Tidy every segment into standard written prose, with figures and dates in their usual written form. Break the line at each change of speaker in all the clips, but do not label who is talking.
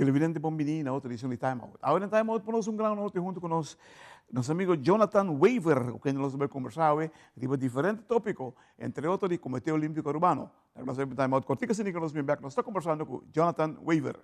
Televidente Bombini na outra edição de Time Out. Agora em Time Out, nós grande noite junto com nosso amigo Jonathan Waver, com quem nós vamos conversar hoje, de diferente tópico, entre outros, de Comitê Olímpico Urbano. Nós vamos Time Out cortica, assim que nós vamos nós estamos conversando com Jonathan Waver.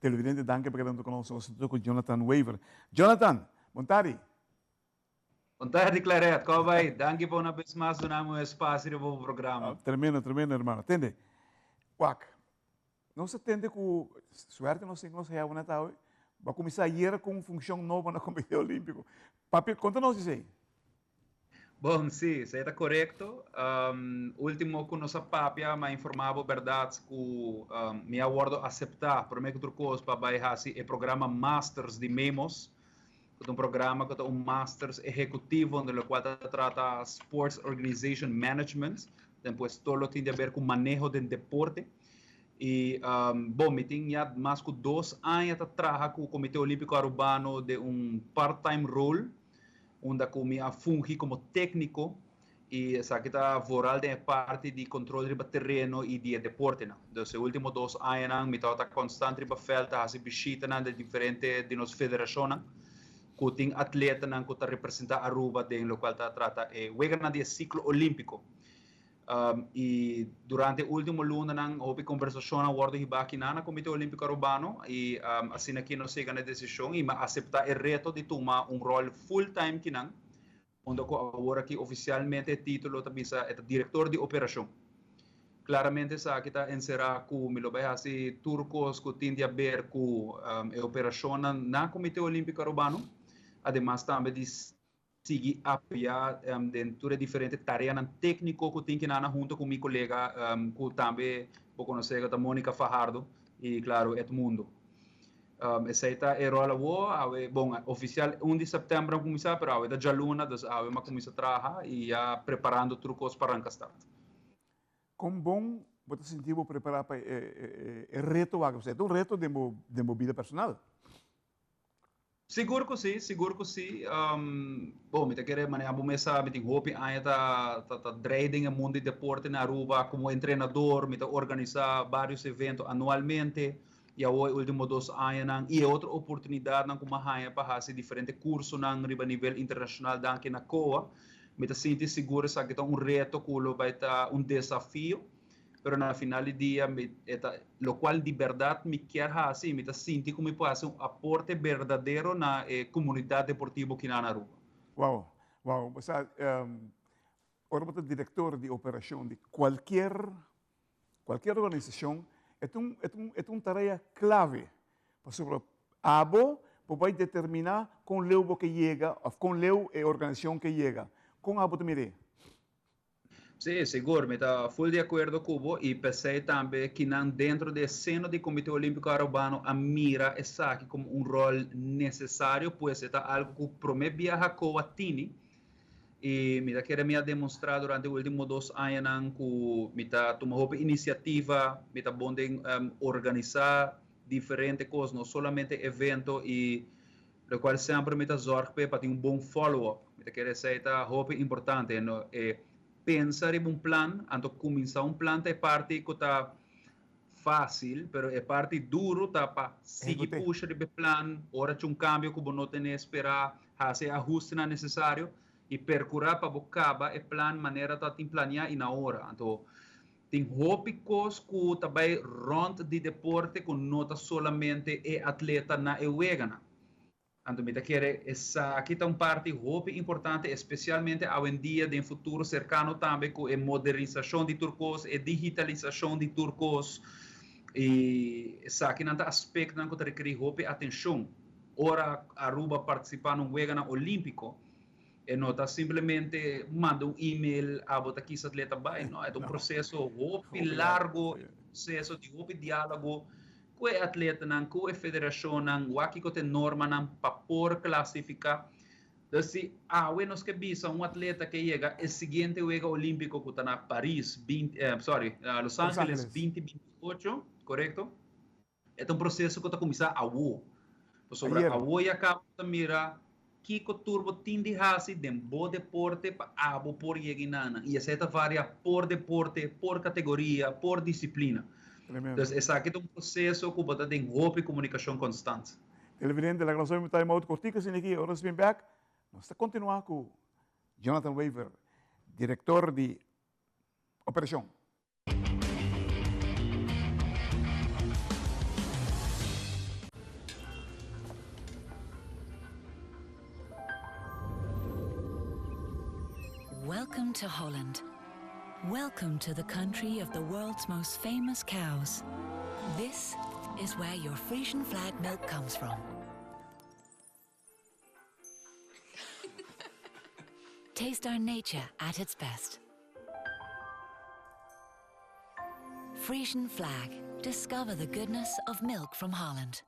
Televidente, danke per essere con noi, sono con Jonathan Waver. Jonathan, Montari.
Montari, Claret, como vai? Danke por uma vez mais donarmos espaço para o programa.
Tremendo, tremendo, irmão. Entende? Quack. Não se entende que suerte não se consegue uma tal, vai começar a com função nova no Comitê Olímpico. Papi, conta-nos isso aí.
Bom, sim, isso está correto. Último que nossa papia me informava verdade que me aguardo aceitar, por meio que coisa para baixar o programa Masters de Memos, que é um programa que é um Masters executivo, no qual trata Sports Organization Management, depois todo tem a ver com manejo do deporte. E, bom, me tinha mais que 2 anos atrás com o Comitê Olímpico Urbano de part-time role, onde eu fungi como técnico e essa que está voral de parte de controle do terreno e de deporte. Então, os últimos 2 anos, me está constante para felta, assim, visita de diferentes de nossas federações, que tem atletas que está representando a Aruba, de lo qual está trata o de ciclo olímpico. E durante o último lunes, houve conversação a bordo aqui no Comitê Olímpico Urbano e assim aqui nós chegamos a decisão e aceitar o reto de tomar rol full-time aqui, onde agora aqui oficialmente o título é diretor de operação. Claramente, essa aqui está encerrado com turcos que têm a ver com a operação na Comitê Olímpico Urbano, además também de seguir apoiar dentro de diferentes tarefas técnicas que tenho que na junto com meu colega que também vou conhecer a Mônica Fajardo e claro Edmundo. Essa é a rola bom oficial 1 de setembro começar para a já luna das a começar a trabalhar e já preparando trucos para arrancar start.
Com bom você sentiu preparar para o reto você é um reto de vida personal.
Seguro que sim, seguro que sim. Bom, me querer manejar bom essa, me tem hope aí tá trading o mundo de deporte na Aruba como treinador, me organizar vários eventos anualmente e a último 2 anos e outra oportunidade como a para fazer diferentes cursos na nível internacional aqui na COA, me tá sentindo seguro que é reto que vai estar desafio. Pero na final do dia, lo qual de verdade me quer fazer, me sinto como pode fazer aporte verdadeiro na comunidade deportiva aqui na Aruba.
Uau, uau. Você agora você é diretor de operação de qualquer organização, é uma tarefa clave. Por exemplo, abo vai determinar com o que chega, com a organização que chega. Com abo também.
Sí, seguro, me está full de acuerdo Cubo y pensé también que dentro del seno del Comité Olímpico Urbano a mira esa aquí como un rol necesario, pues está algo que promete viajar con Tini y me quiere me demonstrar durante los últimos 2 años que me está tomando iniciativa, me está organizar diferentes cosas, no solamente eventos y lo cual sempre me zorge para ter bom follow-up. Me quer dizer, está importante. No? Pensar em plan, antes de começar plan, é parte que está fácil, mas é parte duro, tá para seguir
Ejecute.
puxa de plan, hora de cambio que não tem que esperar, fazer ajuste necessário e percurar para buscar o plan, maneira de tem planear e na hora. Então, tem tópicos que também rond de deporte que não solamente é atleta na euegana. Então, me quiere, essa aqui está parte importante, especialmente hoje em dia, em futuro cercano também, com a modernização de turcos, a digitalização de turcos, e essa aqui não está aspecto que requer atenção. Ora, Aruba participar no Wegana Olímpico, e não está simplesmente manda e-mail a botar aqui atleta vai, não, é um processo largo, processo de diálogo, com o atleta, com a federação, com a norma para por classificar. Então, se nós que visa atleta que chega, o seguinte Juego Olímpico que está na Paris, Los Ángeles 2028, correto? É um processo que está começando a sobre a e acaba de mirar Kiko Turbo tindi hasi den bo deporte pa abo por yeginana. Y esa varia por deporte, por categoría, por disciplina. Entonces, es aquí un proceso que va a tener hope y comunicación constante.
Televidente, la gracia de time out cortica sin aquí, ahora bien back. Nos está continuando con Jonathan Weaver, director de operación.
Welcome to Holland. Welcome to the country of the world's most famous cows. This is where your Frisian flag milk comes from. Taste our nature at its best. Frisian flag. Discover the goodness of milk from Holland.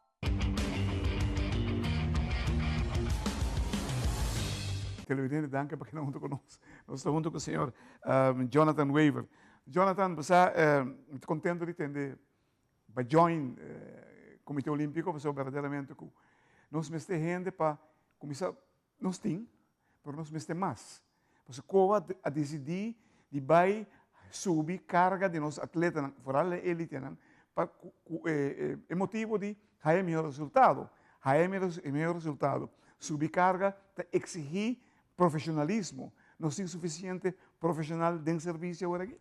Televidente, danke para que nos junto con nosotros. Nos está junto con el señor Jonathan Weaver. Jonathan, pues, estoy contento de tener para join Comité Olímpico, pues, verdaderamente que nos mete gente para começar, nos tem, pero nos mete mais. Pues, Cuba a decidir de vai subir carga de nos atletas fora da elite, para o motivo de ter melhor resultado. Ter melhor resultado. Subir carga, exigir profissionalismo. Não tem suficiente profissional de serviço agora aqui?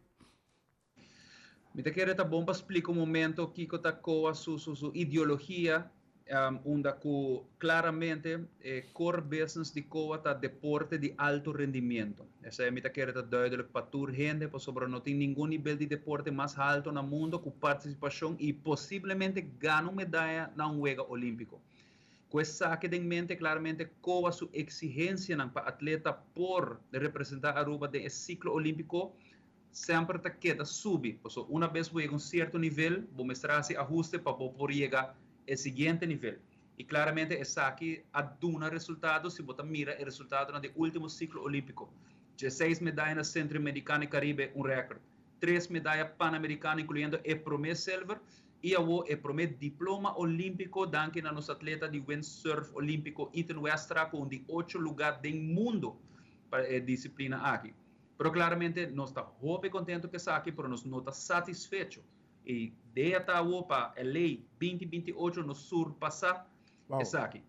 Me te quero bom para explicar momento que está com a sua ideologia, onde claramente core business de Cuba está deporte de alto rendimento. Essa é me te quero duidelijk para toda gente, por sobre não tem nenhum nível de deporte mais alto no mundo com participação e possivelmente ganhar medalha na Juego Olímpico. Com essa que em mente claramente qual a sua exigência para atleta por representar a Aruba de ciclo olímpico sempre está queda subir. Uma vez chega um certo nível, vou mostrar esse ajuste para poder chegar ao seguinte nível. E claramente essa aqui aduna resultados se você mira o resultado no último ciclo olímpico. 16 medalhas na Centro-Americana e Caribe, um recorde. 3 medalhas pan-americanas, incluindo o primeiro silver, e o primeiro diploma olímpico danke a nossa atleta de windsurf olímpico Ethan Westra com de 8 lugares do mundo para a disciplina aqui. Pero claramente nós está muito contente com isso aqui, pero nós não está satisfeito. E de até para a lei 2028 nos surpassar isso aqui.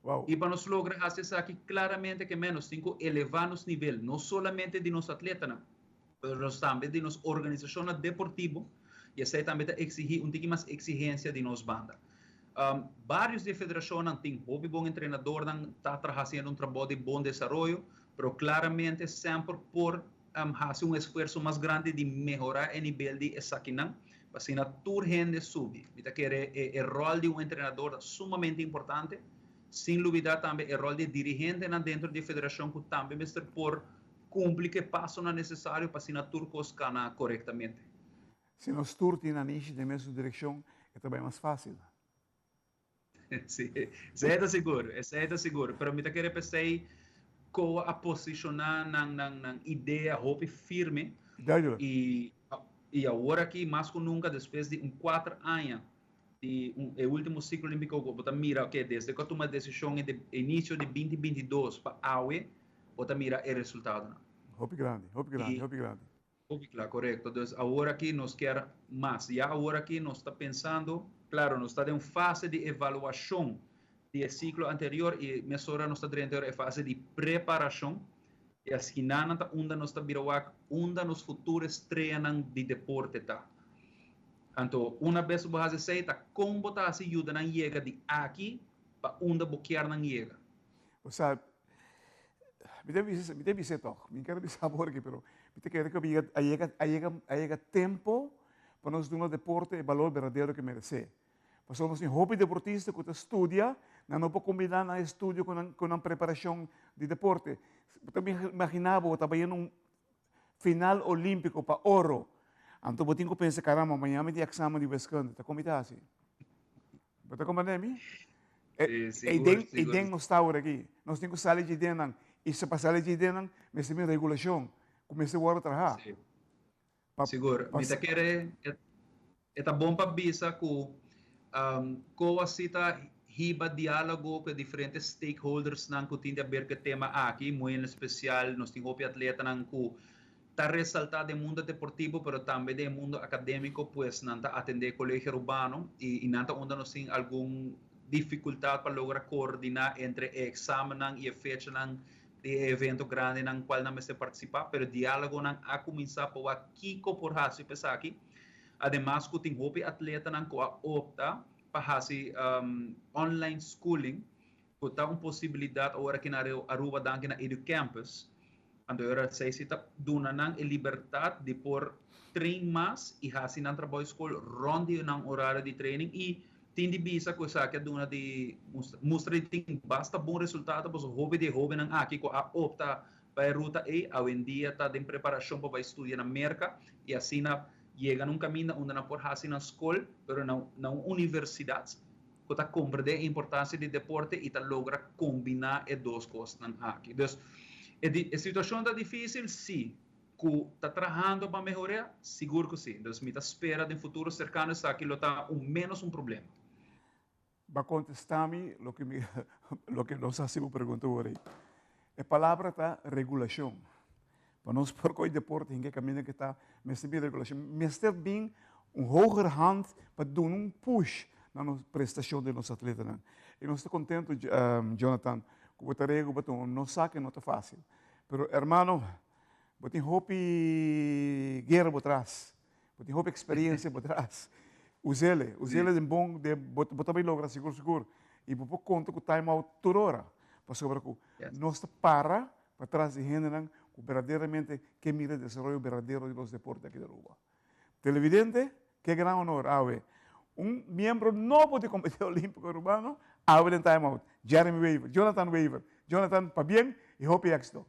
Wow.
E para nós lograr fazer isso aqui claramente que menos 5 elevar nos nível, não somente de nos atletas, mas também de nos organizações deportivas. E essa também exigir pouquinho mais exigência de nos banda. Vários de federação têm bom treinador, está fazendo trabalho de bom desenvolvimento, mas claramente sempre por fazer esforço mais grande de melhorar o nível de Esaquinan, para assim a toda gente subir. O rol de treinador é sumamente importante, sem dúvida também o rol de dirigente dentro da federação que também por cumpre que passo não necessário para assinar turcos cana corretamente.
Se nós turti na niche da mesma direção, é também mais fácil.
Sim, isso é seguro, isso é seguro. Pero me quero pensar como a posicionar na ideia hope firme
Dájula.
e agora aqui mais que nunca depois de 4 anos o último ciclo olímpico você mira que desde que toma a decisão de início de 2022 para AUE você mira o resultado.
Hope grande, hope grande, hope grande.
Claro, correto. Então, agora aqui nós quer mais. E agora aqui nós está pensando, claro, nós está em fase de avaliação do ciclo anterior e mesora nós está dentro da fase de preparação. E assim, onde nós está virando, onde nos futuros treinam de deporte tá. Então, uma vez que você aceita, como você ajuda na chega de aqui para onde você não chega.
O sea, me deve ser toch. Me quero dizer agora aqui, pero me quero que llega tempo para nós dar um deporte e valor verdadeiro que merece. Porque nós temos hobby deportista que estudia, não pode combinar na estudo com a preparação de deporte. Eu também imaginava, eu estava em final olímpico para ouro. Então, eu tenho que pensar, caramba, amanhã me tem exame de wiskunde. Está como está assim? Está como é mim? E dentro nós estamos aqui. Nós temos que sair de dentro. E se para sair de dentro, nós temos regulação. Começa a trabalhar.
Seguro. Mas é bom para bisa que como assim está riba diálogo com diferentes stakeholders não que tem a ver com o tema aqui, muito especial, nós temos um atleta não que está ressaltado no mundo deportivo, mas também no mundo acadêmico, pois não está atender colégio urbano e não está onde nós temos alguma dificuldade para lograr coordenar entre o exame e a fecha de evento grande no qual não se participar, mas o diálogo não a começar por aqui por raso pensar aqui. Además, que tem hope atleta não que opta para fazer online schooling, que está uma possibilidade agora que na Aruba danke na EduCampus, quando eu sei se está dando a liberdade de por treinar mais e fazer na trabalho escola ronde na horário de training e tem de bisa coisa que dona de mostra tem basta bom resultado para o hobby de hobby não aqui que opta para a ruta E, hoje em dia está em preparação para estudar na América e assim chega num caminho onde não pode fazer na escola, mas na universidade, que está compreende a importância do deporte e está logra combinar as duas coisas aqui. Então, a situação está difícil, sim. Que está trabalhando para melhorar, seguro que sim. Então, me espera de futuro cercano que está menos um problema.
Va a contestar-me lo que nós hacemos pergunta agora. A palavra está regulação. Para nós, por qual deporte, em que caminho que está, mas também regulação. Mas ter bem hoger hand para dar push na prestação de nossos atletas. E nós estamos contentes, Jonathan, que o tarego não sabe não está fácil. Pero, hermano, eu tenho hope guerra por trás. Eu tenho hope experiência por trás. Usele é bom, botar bem logo, seguro. E por conta que o time out toda hora. Para nós para trás de gente que verdadeiramente que mira o desenvolvimento verdadeiro dos deportes aqui da Aruba. Televidente, que gran honor, Awe. Miembro novo do Comitê Olímpico Urbano, Awe em time out. Jeremy Weaver, Jonathan Weaver. Jonathan, para bem e hope éxito.